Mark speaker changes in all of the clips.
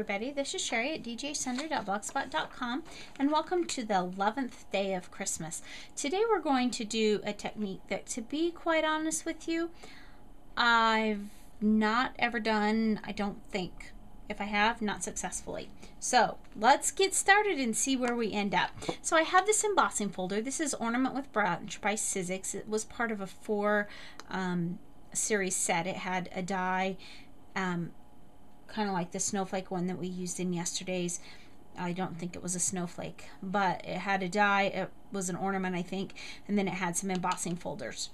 Speaker 1: everybody. This is Sherry at djsundry.blogspot.com, and welcome to the 11th day of Christmas. Today we're going to do a technique that, to be quite honest with you, I've not ever done, I don't think. If I have, not successfully. So let's get started and see where we end up. So I have this embossing folder. This is Ornament with Brunch by Sizzix. It was part of a 4 series set. It had a die, kind of like the snowflake one that we used in yesterday's. I don't think it was a snowflake, but it had a die. It was an ornament, I think, and then it had some embossing folders.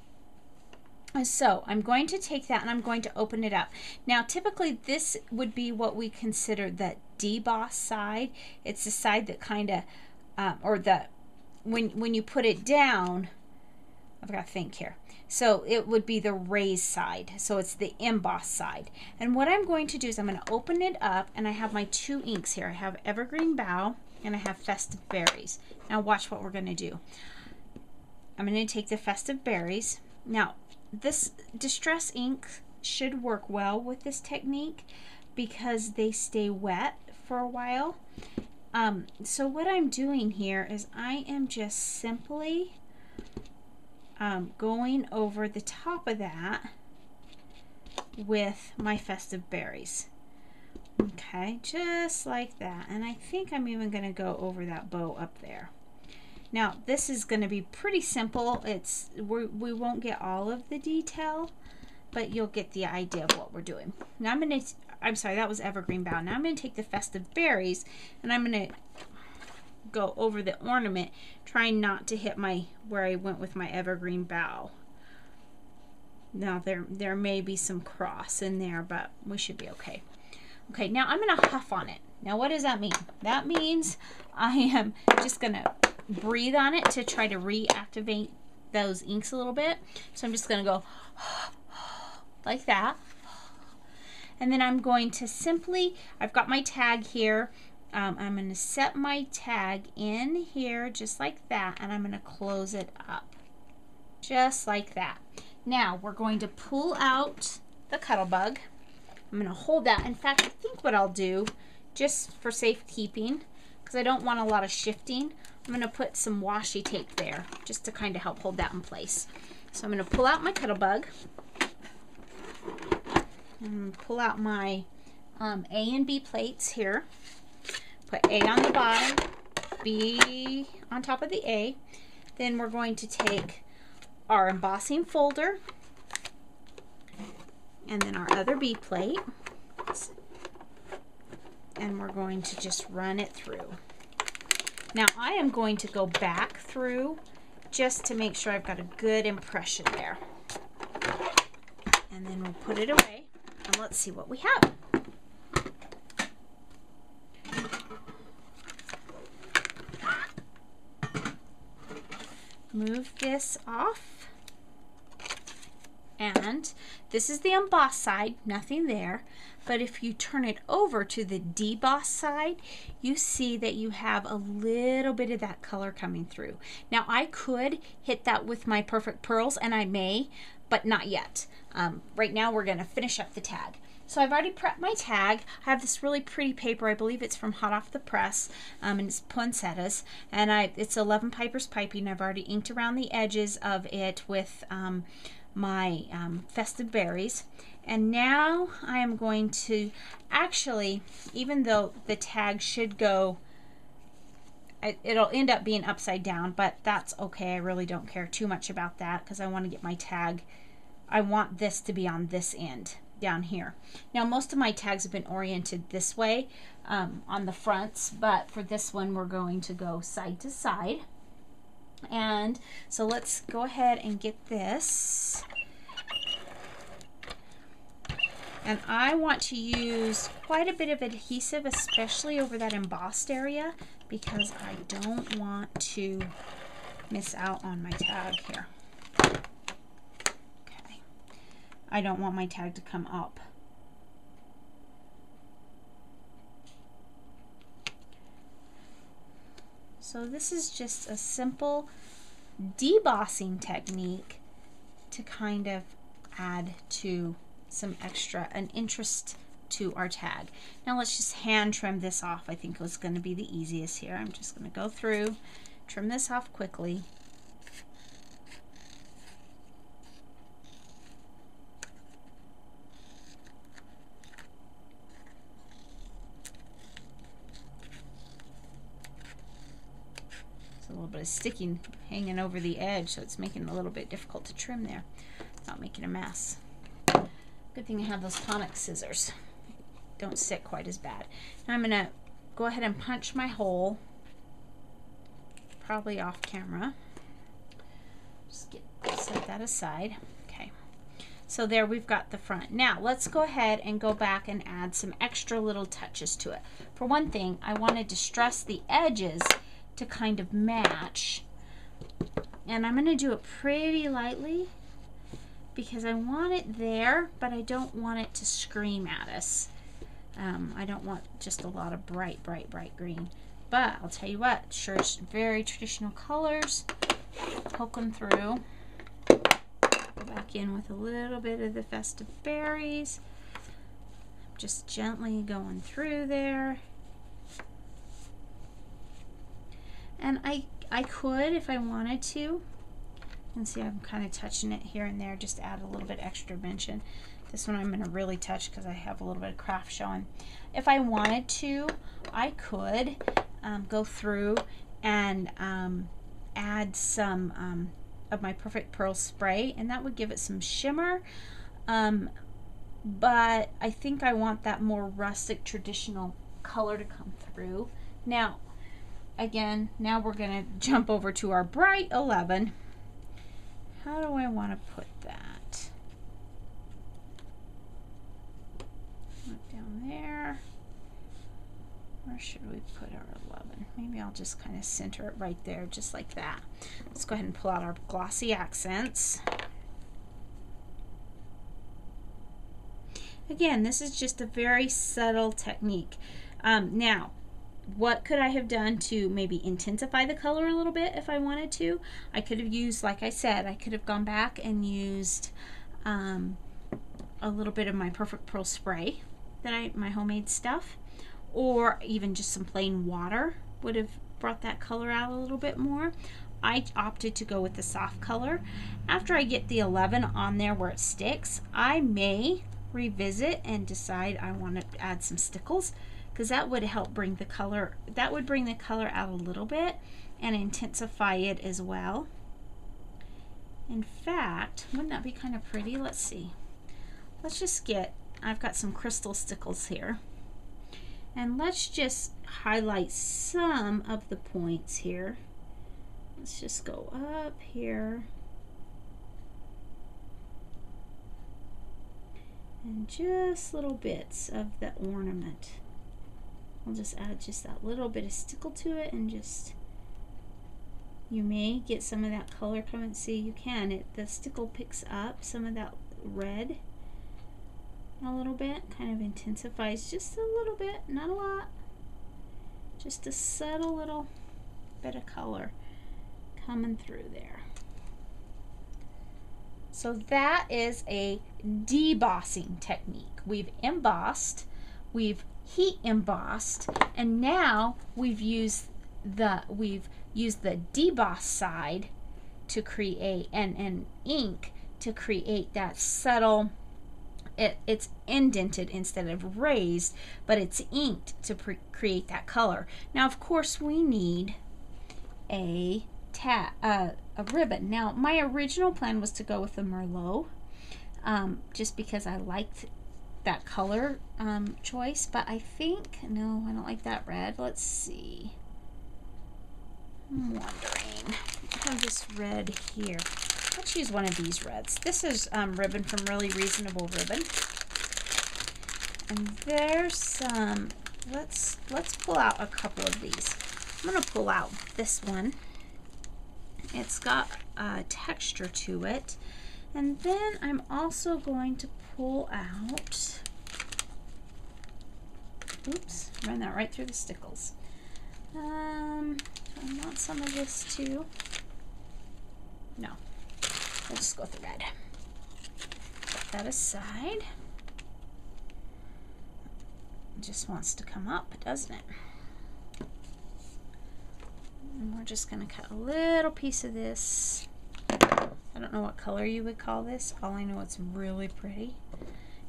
Speaker 1: So I'm going to take that and I'm going to open it up. Now typically this would be what we consider the deboss side. It's the side that kind of, or the, when you put it down, I've got to think here. So it would be the raised side. So it's the emboss side. And what I'm going to do is I'm going to open it up, and I have my 2 inks here. I have Evergreen Bough and I have Festive Berries. Now watch what we're going to do. I'm going to take the Festive Berries. Now this Distress ink should work well with this technique because they stay wet for a while. So what I'm doing here is I am just simply going over the top of that with my Festive Berries. Okay, just like that. And I think I'm even going to go over that bow up there. Now this is going to be pretty simple. We won't get all of the detail, but you'll get the idea of what we're doing. Now I'm sorry, that was Evergreen Bough. Now I'm going to take the Festive Berries and I'm going to go over the ornament, trying not to hit where I went with my Evergreen Bough. Now there may be some cross in there, but we should be okay. Okay, now I'm going to huff on it. Now what does that mean? That means I am just going to breathe on it to try to reactivate those inks a little bit. So I'm just going to go like that. And then I'm going to simply, I've got my tag here. I'm going to set my tag in here just like that, and I'm going to close it up just like that. Now we're going to pull out the Cuttlebug. I'm going to hold that. In fact, I think what I'll do, just for safekeeping, because I don't want a lot of shifting, I'm going to put some washi tape there just to kind of help hold that in place. So I'm going to pull out my Cuttlebug and pull out my A and B plates here. Put A on the bottom, B on top of the A. Then we're going to take our embossing folder and then our other B plate, and we're going to just run it through. Now I am going to go back through just to make sure I've got a good impression there. And then we'll put it away and let's see what we have. Move this off, and this is the emboss side, nothing there. But if you turn it over to the deboss side, you see that you have a little bit of that color coming through. Now I could hit that with my Perfect Pearls, and I may, but not yet. Right now we're going to finish up the tag. So I've already prepped my tag. I have this really pretty paper. I believe it's from Hot Off the Press, and it's poinsettias. And it's 11 Piper's Piping. I've already inked around the edges of it with my Festive Berries. And now I am going to actually, even though the tag should go, it'll end up being upside down, but that's okay. I really don't care too much about that because I want to get my tag. I want this to be on this end down here. Now most of my tags have been oriented this way on the fronts, but for this one we're going to go side to side. And so let's go ahead and get this. And I want to use quite a bit of adhesive, especially over that embossed area, because I don't want to miss out on my tag here. I don't want my tag to come up. So this is just a simple debossing technique to kind of add to some extra, an interest to our tag. Now let's just hand trim this off. I think it was going to be the easiest here. I'm just going to go through, trim this off quickly. A little bit of sticking hanging over the edge, so it's making it a little bit difficult to trim there. It's not making a mess. Good thing I have those conic scissors. Don't stick quite as bad. Now I'm going to go ahead and punch my hole, probably off camera. Just set that aside. Okay. So there we've got the front. Now let's go ahead and go back and add some extra little touches to it. For one thing, I want to distress the edges to kind of match, and I'm going to do it pretty lightly because I want it there, but I don't want it to scream at us. I don't want just a lot of bright green, but I'll tell you what, sure, it's very traditional colors. Poke them through, go back in with a little bit of the festive berries, just gently going through there. And I could, if I wanted to, you can see I'm kind of touching it here and there, just to add a little bit extra dimension. This one I'm going to really touch because I have a little bit of craft showing. If I wanted to, I could go through and add some of my Perfect Pearl spray, and that would give it some shimmer. But I think I want that more rustic, traditional color to come through. Now, again, now we're going to jump over to our bright 11. How do I want to put that? Down there. Where should we put our 11? Maybe I'll just kind of center it right there, just like that. Let's go ahead and pull out our glossy accents. Again, this is just a very subtle technique. Now, what could I have done to maybe intensify the color a little bit if I wanted to? I could have used, like I said, I could have gone back and used a little bit of my Perfect Pearl spray, my homemade stuff, or even just some plain water would have brought that color out a little bit more. I opted to go with the soft color. After I get the 11 on there where it sticks, I may revisit and decide I want to add some stickles, because that would help bring the color, out a little bit and intensify it as well. In fact, wouldn't that be kind of pretty? Let's see. Let's just I've got some crystal stickles here, and let's just highlight some of the points here. Let's just go up here and just little bits of the ornament. I'll just add just that little bit of stickle to it, and just, you may get some of that color coming. See, you can. The stickle picks up some of that red a little bit, kind of intensifies just a little bit, not a lot. Just a subtle little bit of color coming through there. So that is a debossing technique. We've embossed, we've heat embossed, and now we've used the deboss side to create, and ink to create that subtle, it's indented instead of raised, but it's inked to create that color. Now of course we need a ribbon. Now my original plan was to go with the Merlot, just because I liked that color choice, but I think, no, I don't like that red. Let's see. I'm wondering. I have this red here. Let's use one of these reds. This is ribbon from Really Reasonable Ribbon. And there's some, let's pull out a couple of these. I'm going to pull out this one. It's got a texture to it. And then I'm also going to pull out, oops, run that right through the stickles. I want some of this too. No, we'll just go with the red. Put that aside. just wants to come up, doesn't it? And we're just going to cut a little piece of this. I don't know what color you would call this. All I know, it's really pretty.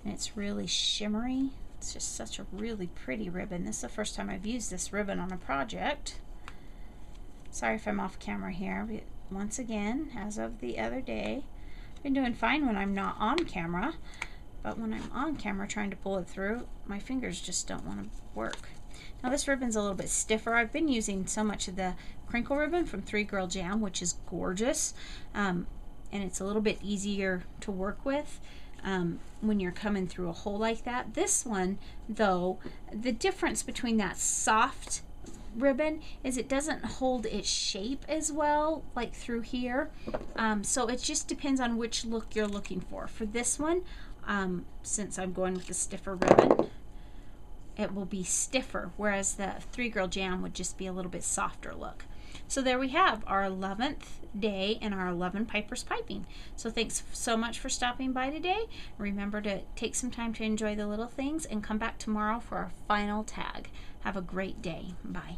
Speaker 1: And it's really shimmery. It's just such a really pretty ribbon. This is the first time I've used this ribbon on a project. Sorry if I'm off camera here. But once again, as of the other day, I've been doing fine when I'm not on camera. But when I'm on camera trying to pull it through, my fingers just don't want to work. Now this ribbon's a little bit stiffer. I've been using so much of the crinkle ribbon from 3 Girl Jam, which is gorgeous. And it's a little bit easier to work with when you're coming through a hole like that. This one, though, the difference between that soft ribbon is it doesn't hold its shape as well, like through here. So it just depends on which look you're looking for. For this one, since I'm going with the stiffer ribbon, it will be stiffer, whereas the 3 Girl Jam would just be a little bit softer look. So there we have our 11th day in our 11 Pipers Piping. So thanks so much for stopping by today. Remember to take some time to enjoy the little things and come back tomorrow for our final tag. Have a great day. Bye.